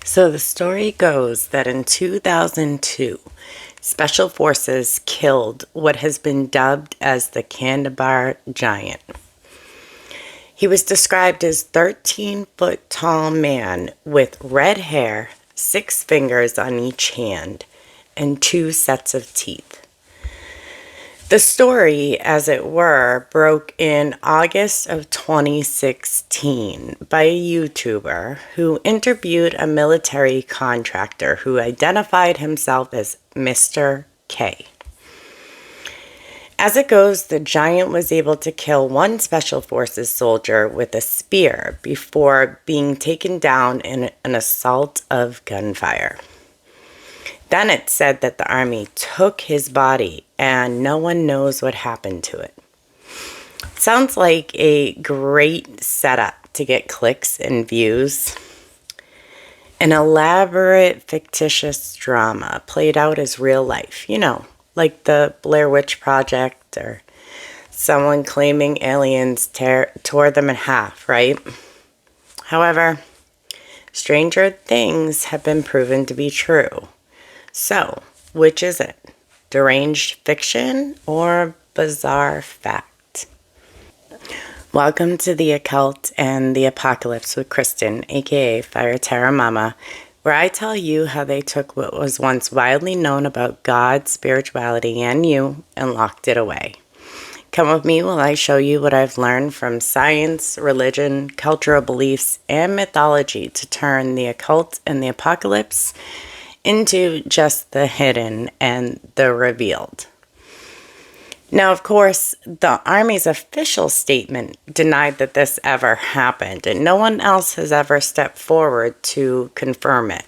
So the story goes that in 2002, Special Forces killed what has been dubbed as the Kandahar Giant. He was described as 13-foot tall man with red hair, 6 fingers on each hand, and 2 sets of teeth. The story, as it were, broke in August of 2016 by a YouTuber who interviewed a military contractor who identified himself as Mr. K. As it goes, the giant was able to kill one Special Forces soldier with a spear before being taken down in an assault of gunfire. Then it said that the army took his body and no one knows what happened to it. Sounds like a great setup to get clicks and views. An elaborate fictitious drama played out as real life, like the Blair Witch Project or someone claiming aliens tore them in half, right? However, stranger things have been proven to be true. So, which is it? Deranged fiction or bizarre fact? Welcome to the Occult and the Apocalypse with Kristen, aka Fire Terra Mama, where I tell you how they took what was once widely known about God, spirituality, and you and locked it away. Come with me while I show you what I've learned from science, religion, cultural beliefs, and mythology to turn the occult and the apocalypse into just the hidden and the revealed. Now, of course, the Army's official statement denied that this ever happened, and no one else has ever stepped forward to confirm it.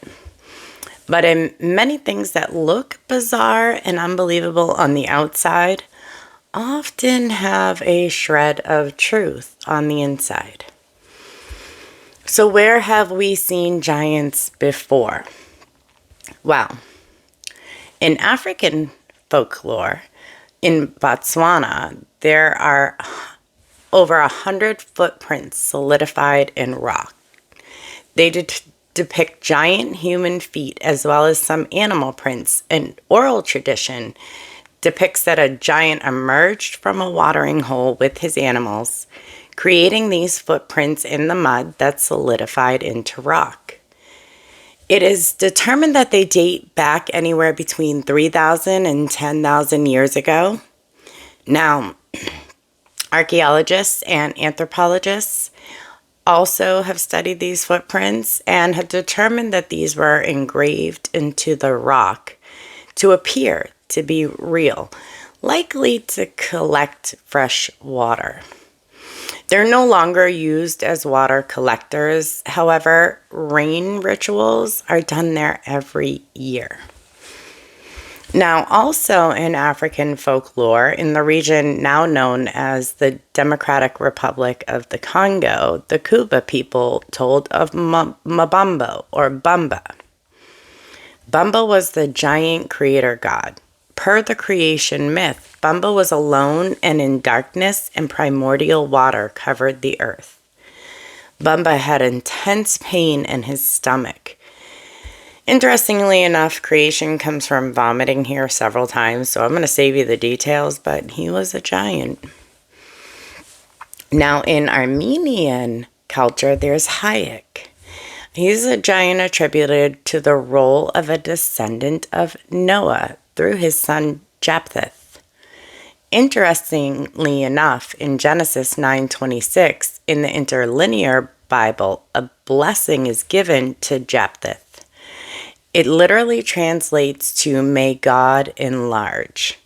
But in many things that look bizarre and unbelievable on the outside, often have a shred of truth on the inside. So where have we seen giants before? Well, in African folklore, in Botswana, there are over 100 footprints solidified in rock. They depict giant human feet as well as some animal prints. An oral tradition depicts that a giant emerged from a watering hole with his animals, creating these footprints in the mud that solidified into rock. It is determined that they date back anywhere between 3,000 and 10,000 years ago. Now, archaeologists and anthropologists also have studied these footprints and have determined that these were engraved into the rock to appear to be real, likely to collect fresh water. They're no longer used as water collectors. However, rain rituals are done there every year. Now, also in African folklore, in the region now known as the Democratic Republic of the Congo, the Kuba people told of Mabambo or Bamba. Bamba was the giant creator god. Per the creation myth, Bamba was alone and in darkness, and primordial water covered the earth. Bamba had intense pain in his stomach. Interestingly enough, creation comes from vomiting here several times, so I'm going to save you the details, but he was a giant. Now, in Armenian culture, there's Hayek. He's a giant attributed to the role of a descendant of Noah through his son Japheth. Interestingly enough, in Genesis 9:26, in the interlinear Bible, a blessing is given to Japheth. It literally translates to, may God enlarge.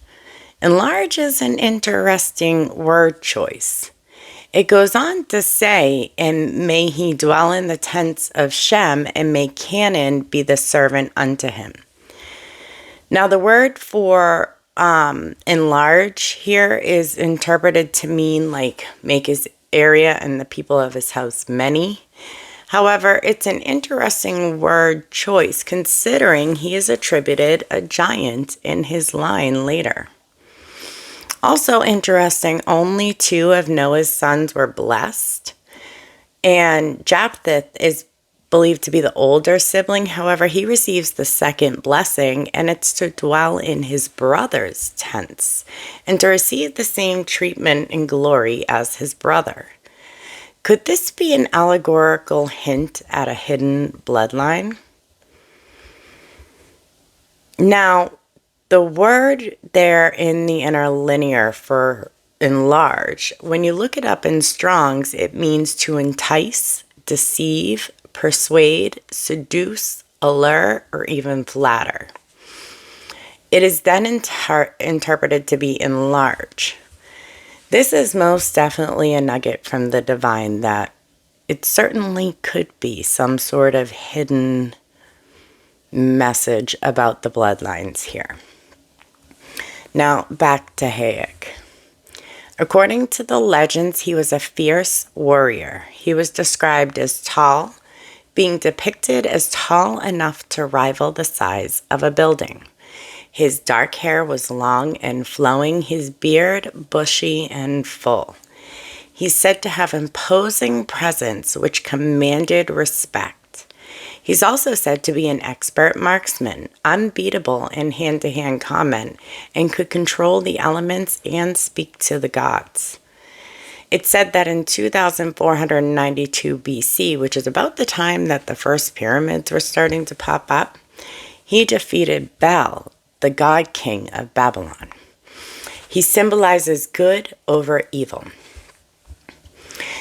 Enlarge is an interesting word choice. It goes on to say, and may he dwell in the tents of Shem, and may Canaan be the servant unto him. Now, the word for enlarge here is interpreted to mean like make his area and the people of his house many. However, it's an interesting word choice considering he is attributed a giant in his line later. Also interesting, only 2 of Noah's sons were blessed, and Japheth is believed to be the older sibling. However, he receives the second blessing, and it's to dwell in his brother's tents and to receive the same treatment and glory as his brother. Could this be an allegorical hint at a hidden bloodline? Now, the word there in the interlinear for enlarge, when you look it up in Strong's, it means to entice, deceive, persuade, seduce, allure, or even flatter. It is then interpreted to be enlarge. This is most definitely a nugget from the divine that it certainly could be some sort of hidden message about the bloodlines here. Now, back to Hayek. According to the legends, he was a fierce warrior. He was described as tall, being depicted as tall enough to rival the size of a building. His dark hair was long and flowing, his beard bushy and full. He's said to have imposing presence which commanded respect. He's also said to be an expert marksman, unbeatable in hand-to-hand combat, and could control the elements and speak to the gods. It's said that in 2492 BC, which is about the time that the first pyramids were starting to pop up, he defeated Bel, the god king of Babylon. He symbolizes good over evil.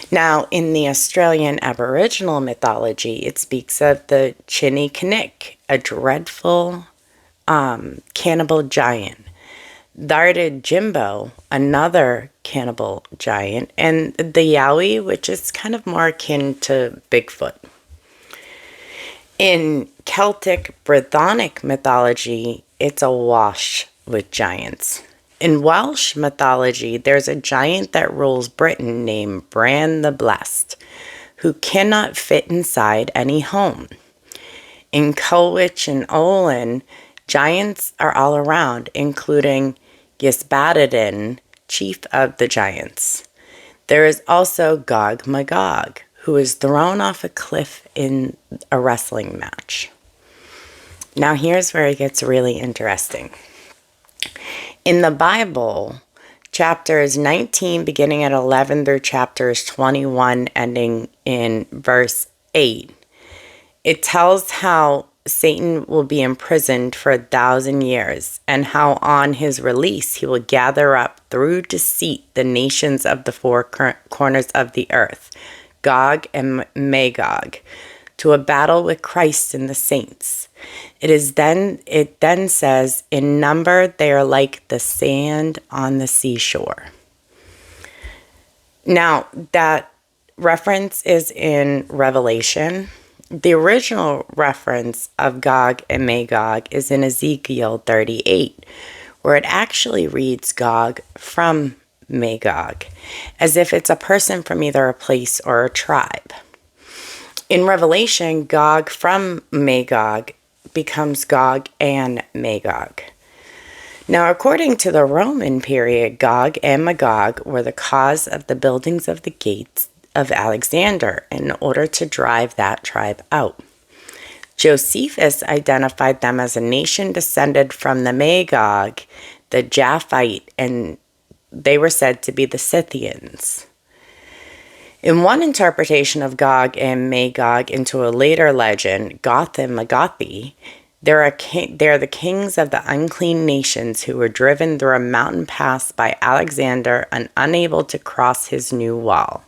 Now, in the Australian Aboriginal mythology, it speaks of the Chinnikinik, a dreadful cannibal giant. Tharded Jimbo, another cannibal giant, and the Yowie, which is kind of more akin to Bigfoot. In Celtic Brythonic mythology, it's awash with giants. In Welsh mythology, there's a giant that rules Britain named Bran the Blessed, who cannot fit inside any home. In Culwich and Olin, giants are all around, including Ysbaddaden, chief of the giants. There is also Gog Magog, who is thrown off a cliff in a wrestling match. Now here's where it gets really interesting. In the Bible, chapters 19 beginning at 11 through chapters 21 ending in verse 8, it tells how Satan will be imprisoned for 1,000 years, and how on his release he will gather up through deceit the nations of the four corners of the earth, Gog and Magog, to a battle with Christ and the saints. It then says, in number they are like the sand on the seashore. Now, that reference is in Revelation. The original reference of Gog and Magog is in Ezekiel 38, where it actually reads Gog from Magog, as if it's a person from either a place or a tribe. In Revelation, Gog from Magog becomes Gog and Magog. Now, according to the Roman period, Gog and Magog were the cause of the buildings of the gates of Alexander in order to drive that tribe out. Josephus identified them as a nation descended from the Magog, the Japhite, and they were said to be the Scythians. In one interpretation of Gog and Magog into a later legend, Goth and Magothi, they're the kings of the unclean nations who were driven through a mountain pass by Alexander and unable to cross his new wall.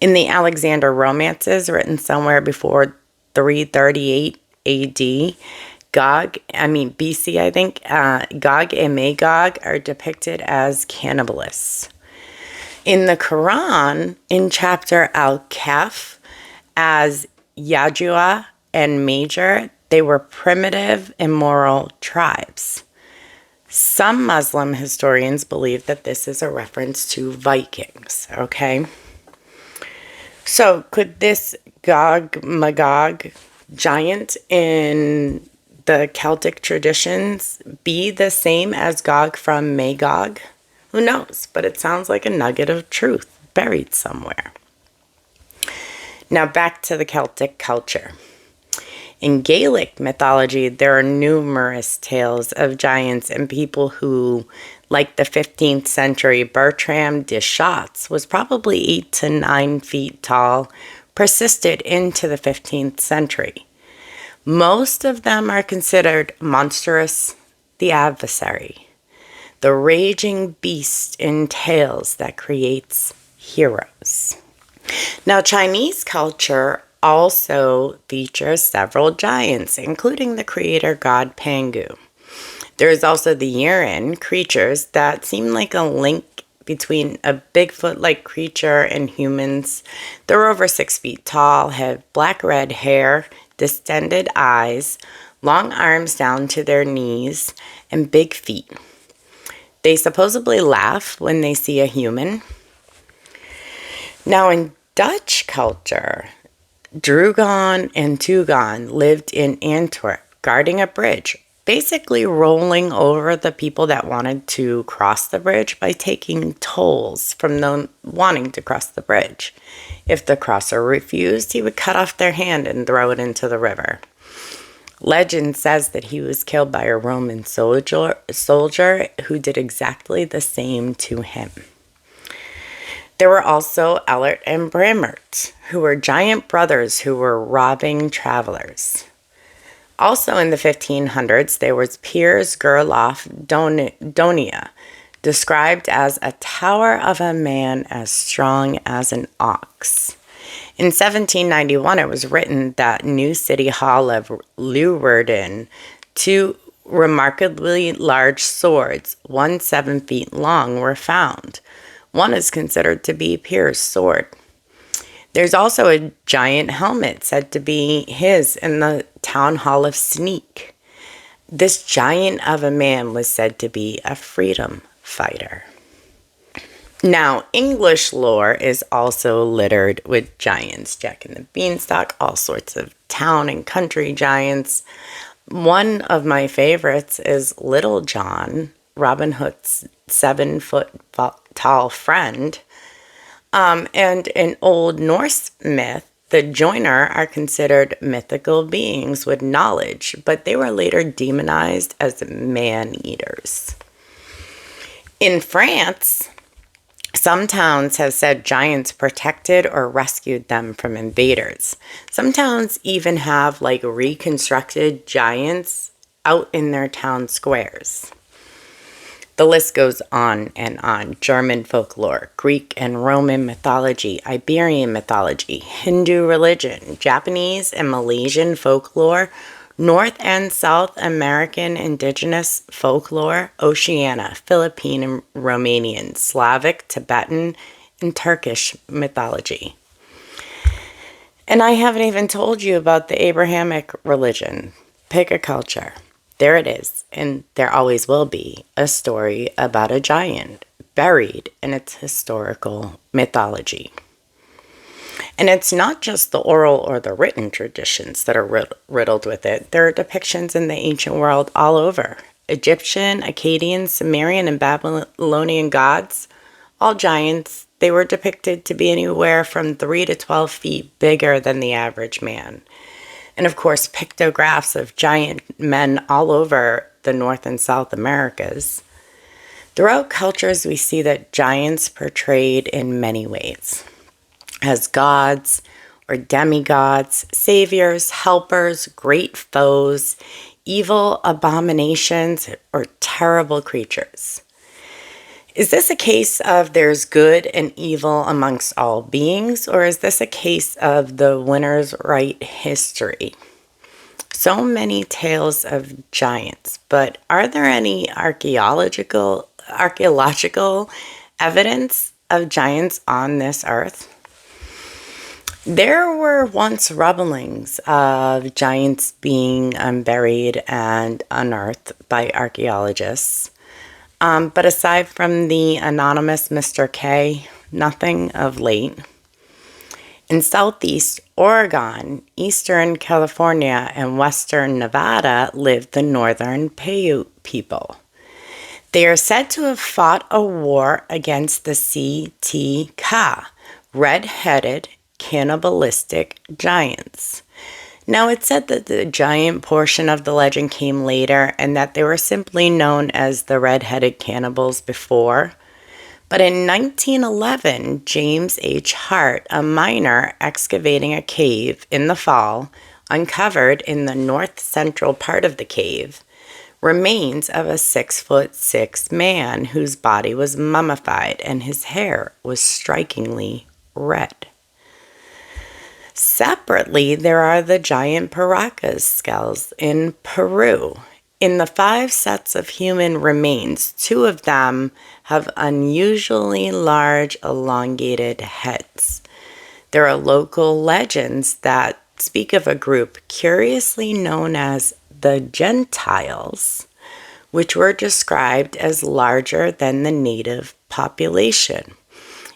In the Alexander romances, written somewhere before 338 AD, BC, I think, Gog and Magog are depicted as cannibalists. In the Quran, in chapter Al-Kahf, as Yajua and Major, they were primitive, immoral tribes. Some Muslim historians believe that this is a reference to Vikings, okay? So could this Gog-Magog giant in the Celtic traditions be the same as Gog from Magog? Who knows? But it sounds like a nugget of truth buried somewhere. Now back to the Celtic culture. In Gaelic mythology, there are numerous tales of giants and people who, like the 15th century Bertram de Schatz, was probably 8 to 9 feet tall, persisted into the 15th century. Most of them are considered monstrous, the adversary, the raging beast in tales that creates heroes. Now, Chinese culture also features several giants, including the creator god Pangu. There is also the Yuan creatures that seem like a link between a Bigfoot-like creature and humans. They're over 6 feet tall, have black-red hair, distended eyes, long arms down to their knees, and big feet. They supposedly laugh when they see a human. Now, in Dutch culture, Drugon and Tugon lived in Antwerp, guarding a bridge, basically rolling over the people that wanted to cross the bridge by taking tolls from them wanting to cross the bridge. If the crosser refused, he would cut off their hand and throw it into the river. Legend says that he was killed by a Roman soldier who did exactly the same to him. There were also Ellert and Bramert, who were giant brothers who were robbing travelers. Also in the 1500s, there was Piers Gerloff Donia, described as a tower of a man as strong as an ox. In 1791, it was written that New City Hall of Leeuwarden, 2 remarkably large swords, 1 7 feet long, were found. One is considered to be Piers' sword. There's also a giant helmet said to be his in the town hall of Sneek. This giant of a man was said to be a freedom fighter. Now, English lore is also littered with giants, Jack and the Beanstalk, all sorts of town and country giants. One of my favorites is Little John, Robin Hood's 7-foot tall friend. And in Old Norse myth, the Joiner are considered mythical beings with knowledge, but they were later demonized as man-eaters. In France, some towns have said giants protected or rescued them from invaders. Some towns even have reconstructed giants out in their town squares. The list goes on and on. German folklore, Greek and Roman mythology, Iberian mythology, Hindu religion, Japanese and Malaysian folklore, North and South American indigenous folklore, Oceania, Philippine and Romanian, Slavic, Tibetan, and Turkish mythology. And I haven't even told you about the Abrahamic religion. Pick a culture. There it is, and there always will be a story about a giant buried in its historical mythology. And it's not just the oral or the written traditions that are riddled with it. There are depictions in the ancient world all over. Egyptian, Akkadian, Sumerian, and Babylonian gods, all giants. They were depicted to be anywhere from 3 to 12 feet bigger than the average man. And of course, pictographs of giant men all over the North and South Americas. Throughout cultures, we see that giants portrayed in many ways. As gods or demigods, saviors, helpers, great foes, evil abominations, or terrible creatures. Is this a case of there's good and evil amongst all beings, or is this a case of the winner's right history? So many tales of giants, but are there any archaeological evidence of giants on this earth? There were once rumblings of giants being buried and unearthed by archaeologists. But aside from the anonymous Mr. K, nothing of late. In southeast Oregon, eastern California, and western Nevada live the northern Paiute people. They are said to have fought a war against the Ct Ka, red-headed cannibalistic giants. Now, it's said that the giant portion of the legend came later and that they were simply known as the red-headed cannibals before. But in 1911, James H. Hart, a miner excavating a cave in the fall, uncovered in the north central part of the cave remains of a 6'6" man whose body was mummified and his hair was strikingly red. Separately, there are the giant Paracas skulls in Peru. In the 5 sets of human remains, 2 of them have unusually large, elongated heads. There are local legends that speak of a group curiously known as the Gentiles, which were described as larger than the native population.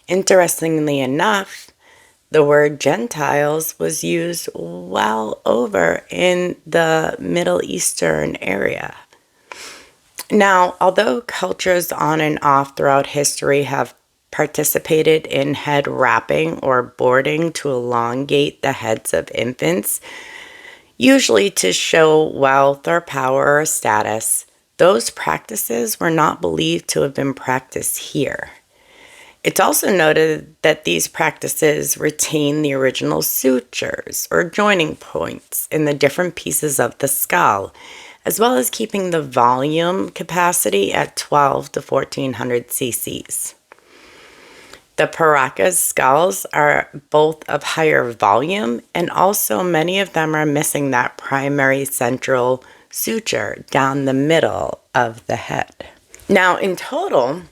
Interestingly enough, the word Gentiles was used well over in the Middle Eastern area. Now, although cultures on and off throughout history have participated in head wrapping or boarding to elongate the heads of infants, usually to show wealth or power or status, those practices were not believed to have been practiced here. It's also noted that these practices retain the original sutures or joining points in the different pieces of the skull, as well as keeping the volume capacity at 12 to 1400 cc's. The Paracas skulls are both of higher volume, and also many of them are missing that primary central suture down the middle of the head. Now, in total,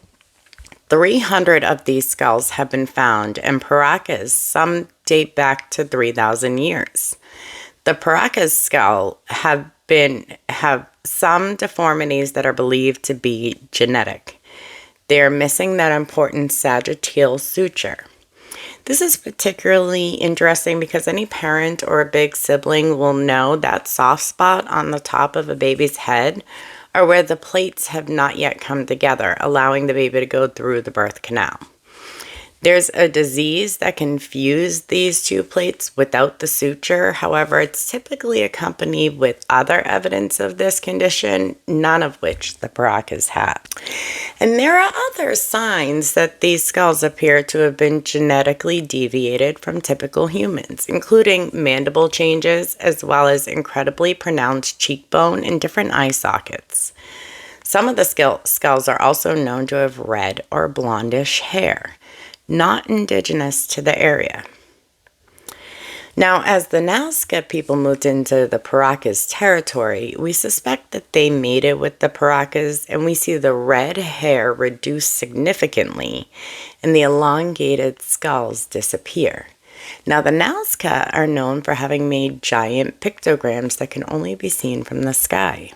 300 of these skulls have been found, and Paracas, some date back to 3,000 years. The Paracas skull have some deformities that are believed to be genetic. They are missing that important sagittal suture. This is particularly interesting because any parent or a big sibling will know that soft spot on the top of a baby's head or where the plates have not yet come together, allowing the baby to go through the birth canal. There's a disease that can fuse these 2 plates without the suture. However, it's typically accompanied with other evidence of this condition, none of which the Paracas have. And there are other signs that these skulls appear to have been genetically deviated from typical humans, including mandible changes, as well as incredibly pronounced cheekbone and different eye sockets. Some of the skulls are also known to have red or blondish hair, not indigenous to the area. Now, as the Nazca people moved into the Paracas territory, we suspect that they mated with the Paracas, and we see the red hair reduce significantly and the elongated skulls disappear. Now, the Nazca are known for having made giant pictograms that can only be seen from the sky.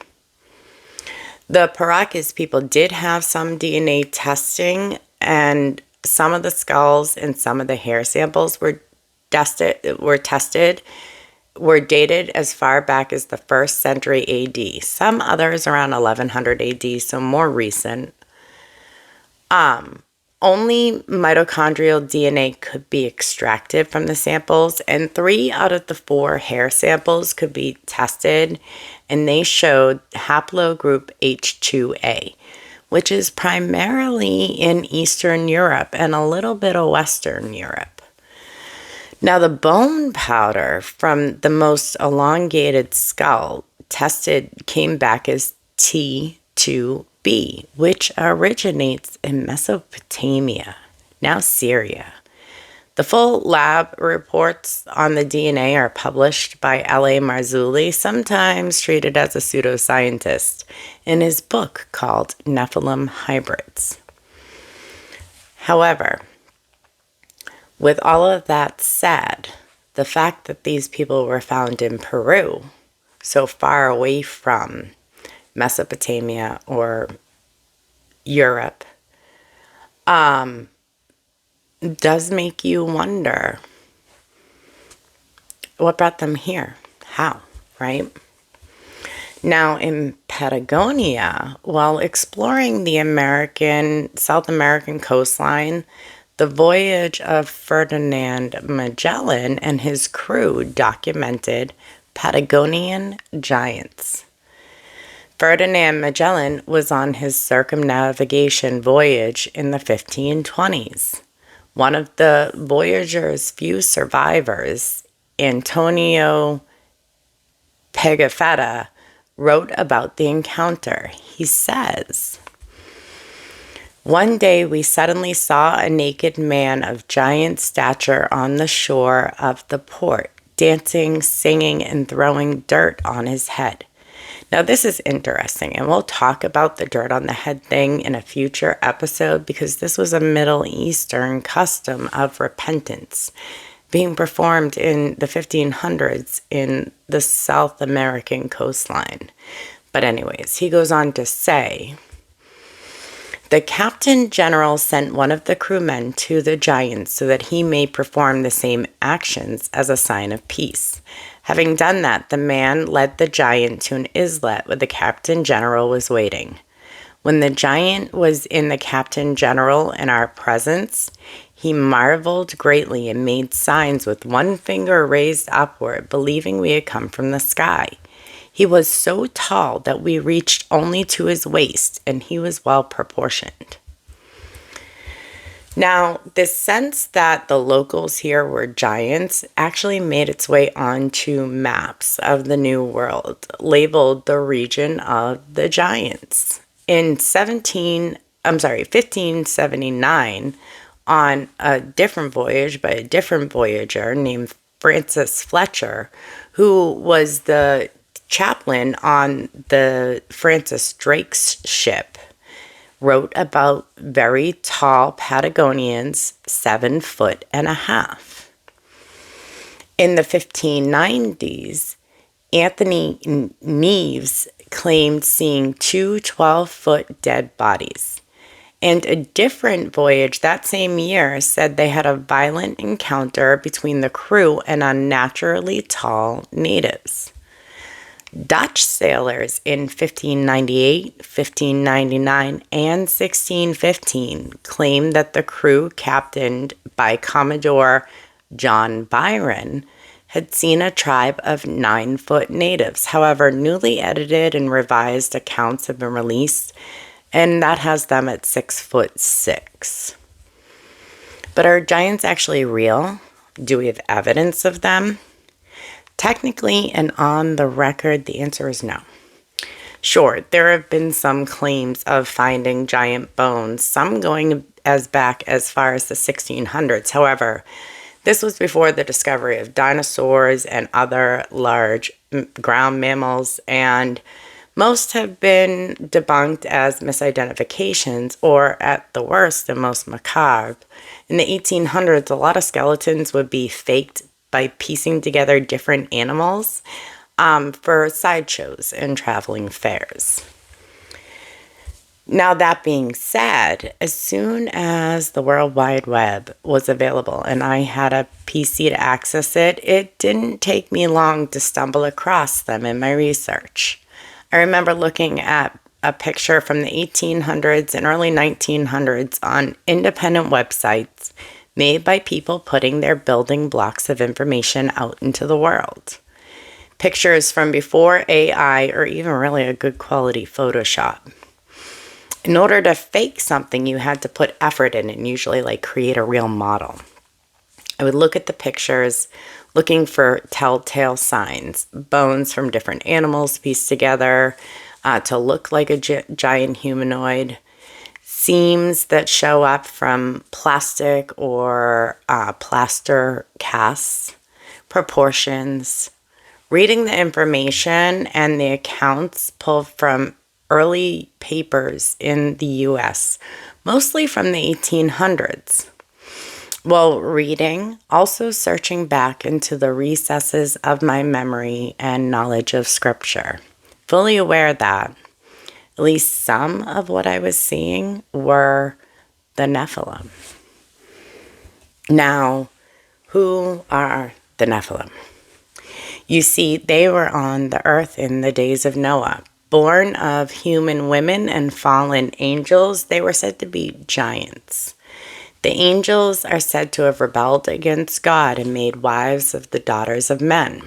The Paracas people did have some DNA testing, and some of the skulls and some of the hair samples were dated as far back as the 1st century AD. Some others around 1100 AD, so more recent. Only mitochondrial DNA could be extracted from the samples, and 3 out of the 4 hair samples could be tested, and they showed haplogroup H2A, which is primarily in Eastern Europe and a little bit of Western Europe. Now, the bone powder from the most elongated skull tested came back as T2B, which originates in Mesopotamia, now Syria. The full lab reports on the DNA are published by L.A. Marzulli, sometimes treated as a pseudoscientist, in his book called Nephilim Hybrids. However, with all of that said, the fact that these people were found in Peru, so far away from Mesopotamia or Europe, does make you wonder what brought them here, how, right? Now, in Patagonia, while exploring the South American coastline, The voyage of Ferdinand Magellan and his crew documented Patagonian giants. Ferdinand Magellan was on his circumnavigation voyage in the 1520s. One of the voyager's few survivors, Antonio Pigafetta, wrote about the encounter. He says, "One day we suddenly saw a naked man of giant stature on the shore of the port, dancing, singing, and throwing dirt on his head." Now, this is interesting, and we'll talk about the dirt on the head thing in a future episode because this was a Middle Eastern custom of repentance being performed in the 1500s in the South American coastline. But anyways, he goes on to say, "The captain general sent one of the crewmen to the giant so that he may perform the same actions as a sign of peace. Having done that, the man led the giant to an islet where the captain general was waiting. When the giant was in the captain general in our presence, he marveled greatly and made signs with one finger raised upward, believing we had come from the sky. He was so tall that we reached only to his waist, and he was well proportioned." Now, this sense that the locals here were giants actually made its way onto maps of the New World, labeled the region of the giants. In 1579, on a different voyage by a different voyager named Francis Fletcher, who was the chaplain on the Francis Drake's ship, wrote about very tall Patagonians, 7.5 feet. In the 1590s, Anthony Neves claimed seeing two 12-foot dead bodies. And a different voyage that same year said they had a violent encounter between the crew and unnaturally tall natives. Dutch sailors in 1598, 1599, and 1615 claimed that the crew, captained by Commodore John Byron, had seen a tribe of 9-foot natives. However, newly edited and revised accounts have been released, and that has them at 6'6". But are giants actually real? Do we have evidence of them? Technically and on the record, the answer is no. Sure, there have been some claims of finding giant bones, some going as back as far as the 1600s. However, this was before the discovery of dinosaurs and other large ground mammals, and most have been debunked as misidentifications or, at the worst and most macabre. In the 1800s, a lot of skeletons would be faked by piecing together different animals for sideshows and traveling fairs. Now, that being said, as soon as the World Wide Web was available and I had a PC to access it, it didn't take me long to stumble across them in my research. I remember looking at a picture from the 1800s and early 1900s on independent websites made by people putting their building blocks of information out into the world. Pictures from before AI or even really a good quality Photoshop. In order to fake something, you had to put effort in and usually create a real model. I would look at the pictures looking for telltale signs, bones from different animals pieced together to look like a giant humanoid, seams that show up from plastic or plaster casts, proportions, reading the information and the accounts pulled from early papers in the U.S., mostly from the 1800s. While reading, also searching back into the recesses of my memory and knowledge of Scripture, fully aware that at least some of what I was seeing were the Nephilim. Now, who are the Nephilim? You see, they were on the earth in the days of Noah. Born of human women and fallen angels, they were said to be giants. The angels are said to have rebelled against God and made wives of the daughters of men.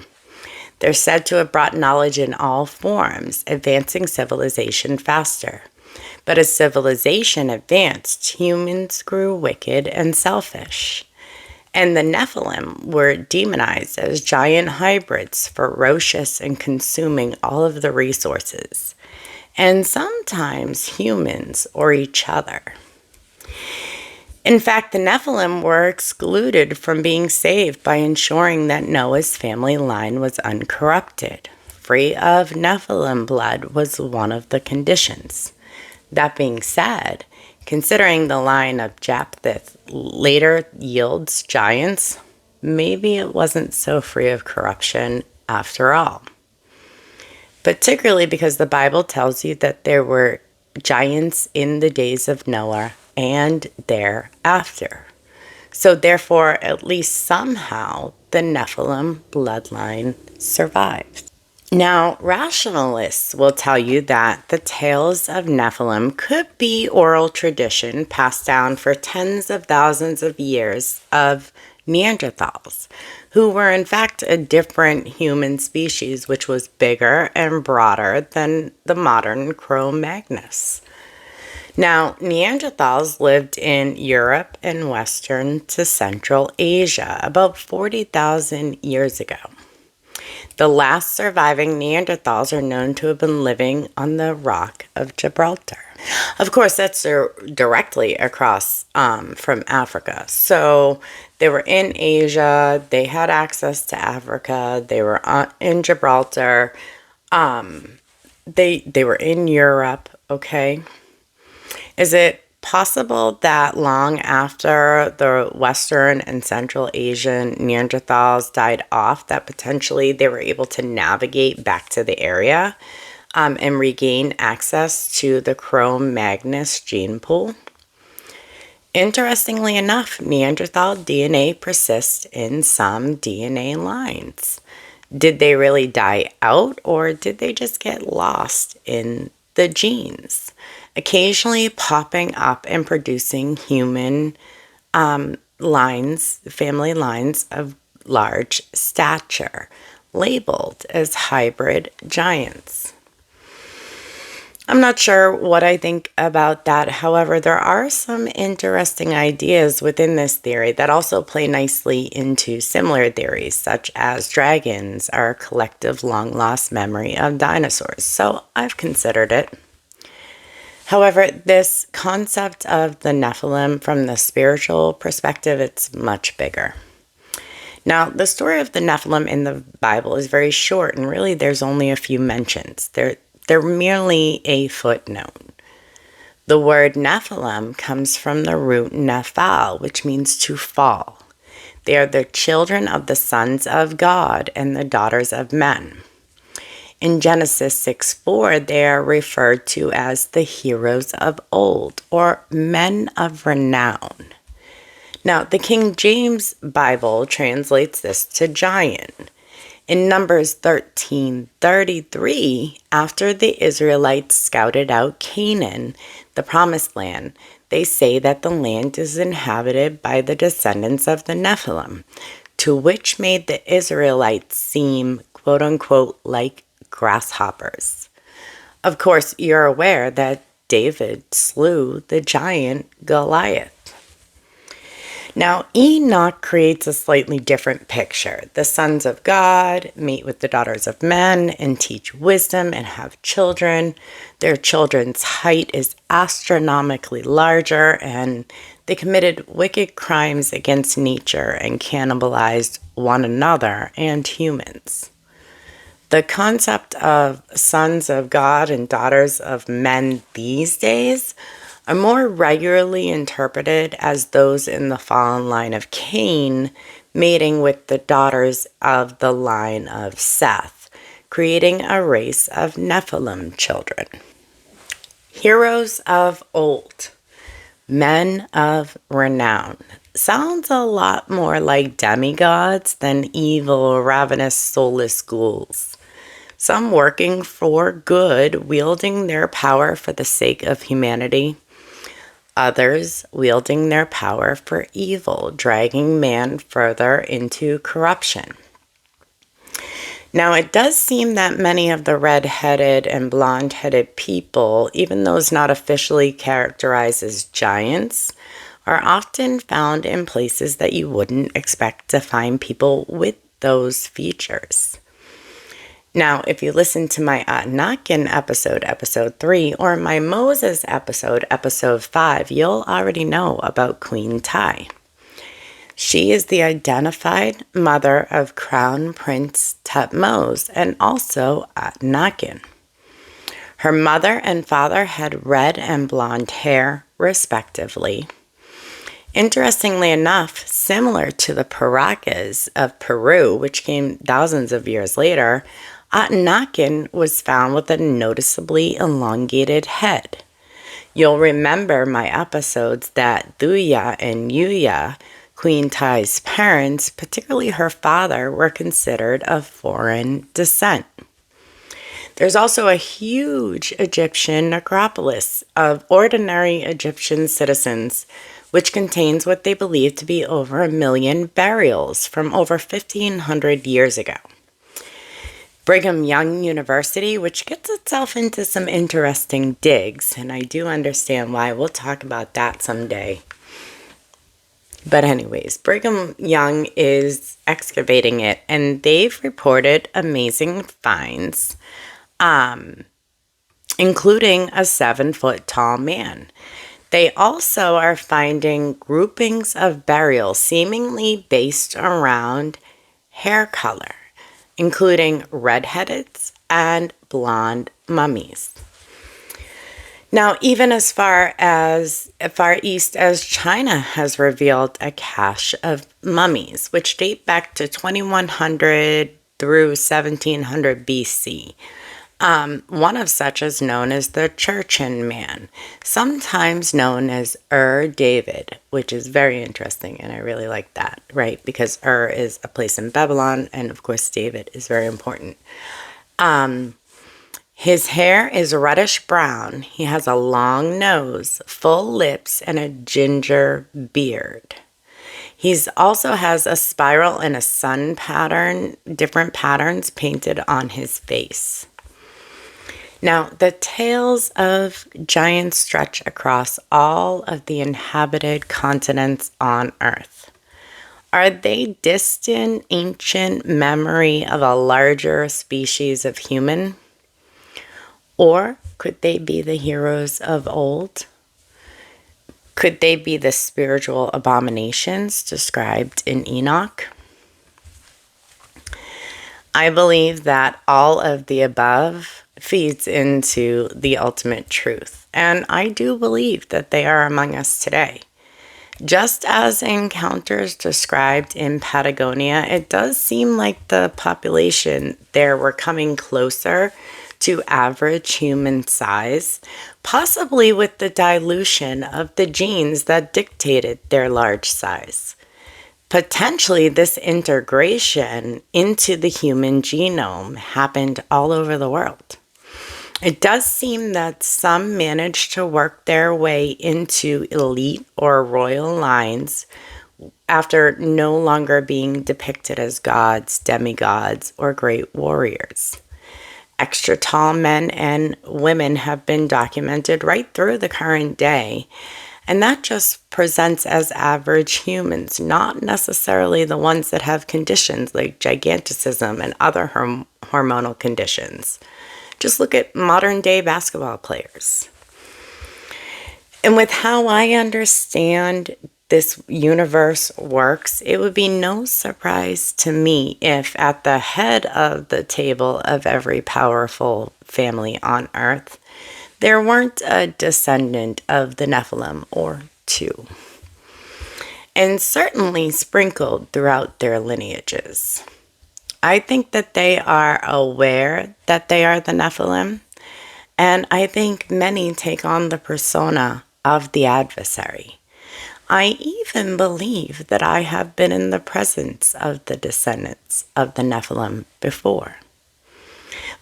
They're said to have brought knowledge in all forms, advancing civilization faster. But as civilization advanced, humans grew wicked and selfish. And the Nephilim were demonized as giant hybrids, ferocious and consuming all of the resources, and sometimes humans or each other. In fact, the Nephilim were excluded from being saved by ensuring that Noah's family line was uncorrupted. Free of Nephilim blood was one of the conditions. That being said, considering the line of Japheth later yields giants, maybe it wasn't so free of corruption after all. Particularly because the Bible tells you that there were giants in the days of Noah and thereafter. So therefore, at least somehow, the Nephilim bloodline survived. Now, rationalists will tell you that the tales of Nephilim could be oral tradition passed down for tens of thousands of years of Neanderthals, who were in fact a different human species which was bigger and broader than the modern Cro-Magnus. Now, Neanderthals lived in Europe and Western to Central Asia about 40,000 years ago. The last surviving Neanderthals are known to have been living on the Rock of Gibraltar. Of course, that's directly across from Africa. So they were in Asia, they had access to Africa, they were in Gibraltar, they were in Europe, okay? Is it possible that long after the Western and Central Asian Neanderthals died off, that potentially they were able to navigate back to the area and regain access to the Cro-Magnus gene pool? Interestingly enough, Neanderthal DNA persists in some DNA lines. Did they really die out, or did they just get lost in the genes? Occasionally popping up and producing human lines, family lines of large stature, labeled as hybrid giants. I'm not sure what I think about that. However, there are some interesting ideas within this theory that also play nicely into similar theories, such as dragons are a collective long-lost memory of dinosaurs. So I've considered it. However, this concept of the Nephilim from the spiritual perspective, it's much bigger. Now, the story of the Nephilim in the Bible is very short, and really there's only a few mentions. They're merely a footnote. The word Nephilim comes from the root nephal, which means to fall. They are the children of the sons of God and the daughters of men. In Genesis 6:4, they are referred to as the heroes of old, or men of renown. Now, the King James Bible translates this to giant. In Numbers 13:33, after the Israelites scouted out Canaan, the promised land, they say that the land is inhabited by the descendants of the Nephilim, to which made the Israelites seem, quote unquote, like grasshoppers. Of course, you're aware that David slew the giant Goliath. Now, Enoch creates a slightly different picture. The sons of God meet with the daughters of men and teach wisdom and have children. Their children's height is astronomically larger, and they committed wicked crimes against nature and cannibalized one another and humans. The concept of sons of God and daughters of men these days are more regularly interpreted as those in the fallen line of Cain mating with the daughters of the line of Seth, creating a race of Nephilim children. Heroes of old, men of renown. Sounds a lot more like demigods than evil, ravenous, soulless ghouls. Some working for good, wielding their power for the sake of humanity. others wielding their power for evil, dragging man further into corruption. Now, it does seem that many of the red-headed and blonde-headed people, even those not officially characterized as giants, are often found in places that you wouldn't expect to find people with those features. Now, if you listen to my Anunnaki episode, episode 3, or my Moses episode, episode 5, you'll already know about Queen Tai. She is the identified mother of Crown Prince Thutmose and also Anunnaki. Her mother and father had red and blonde hair, respectively. Interestingly enough, similar to the Paracas of Peru, which came thousands of years later, Anunnaki was found with a noticeably elongated head. You'll remember my episodes that Thuya and Yuya, Queen Tai's parents, particularly her father, were considered of foreign descent. There's also a huge Egyptian necropolis of ordinary Egyptian citizens, which contains what they believe to be over 1 million burials from over 1,500 years ago. Brigham Young University, which gets itself into some interesting digs, and I do understand why. We'll talk about that someday. But anyways, Brigham Young is excavating it, and they've reported amazing finds, including a 7-foot-tall man. They also are finding groupings of burials seemingly based around hair color, including red-headeds and blonde mummies. Now, even as far east as China has revealed a cache of mummies, which date back to 2100 through 1700 BC. One of such is known as the Churchin Man, sometimes known as David, which is very interesting, and I really like that, right? Because is a place in Babylon, and of course David is very important. His hair is reddish brown. He has a long nose, full lips, and a ginger beard. He also has a spiral and a sun pattern, different patterns painted on his face. Now, the tales of giants stretch across all of the inhabited continents on Earth. Are they distant, ancient memory of a larger species of human? Or could they be the heroes of old? Could they be the spiritual abominations described in Enoch? I believe that all of the above feeds into the ultimate truth, and I do believe that they are among us today. Just as encounters described in Patagonia, it does seem like the population there were coming closer to average human size, possibly with the dilution of the genes that dictated their large size. Potentially, this integration into the human genome happened all over the world. It does seem that some managed to work their way into elite or royal lines after no longer being depicted as gods, demigods, or great warriors. Extra tall men and women have been documented right through the current day, and that just presents as average humans, not necessarily the ones that have conditions like giganticism and other hormonal conditions. Just look at modern day basketball players. And with how I understand this universe works, it would be no surprise to me if at the head of the table of every powerful family on Earth, there weren't a descendant of the Nephilim or two, and certainly sprinkled throughout their lineages. I think that they are aware that they are the Nephilim, and I think many take on the persona of the adversary. I even believe that I have been in the presence of the descendants of the Nephilim before.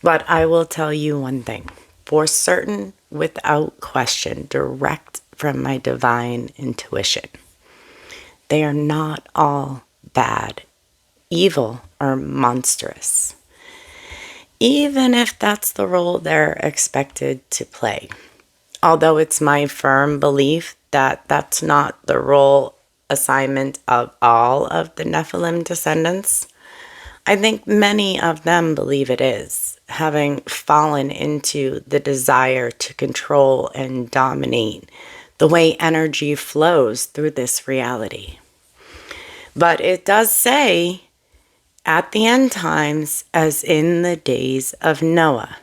But I will tell you one thing, for certain, without question, direct from my divine intuition. They are not all bad, evil, or monstrous, even if that's the role they're expected to play. Although it's my firm belief that that's not the role assignment of all of the Nephilim descendants, I think many of them believe it is, having fallen into the desire to control and dominate the way energy flows through this reality. But it does say, at the end times, as in the days of Noah.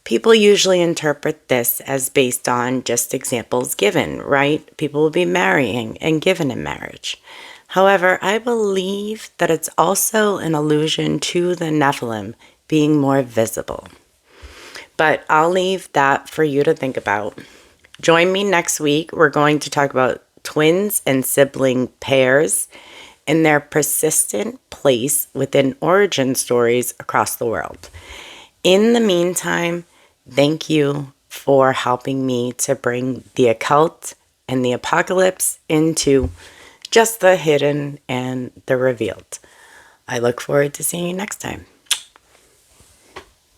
People usually interpret this as based on just examples given, right? People will be marrying and given in marriage. However, I believe that it's also an allusion to the Nephilim being more visible. But I'll leave that for you to think about. Join me next week. We're going to talk about twins and sibling pairs and their persistent place within origin stories across the world. In the meantime, thank you for helping me to bring the occult and the apocalypse into just the hidden and the revealed. I look forward to seeing you next time.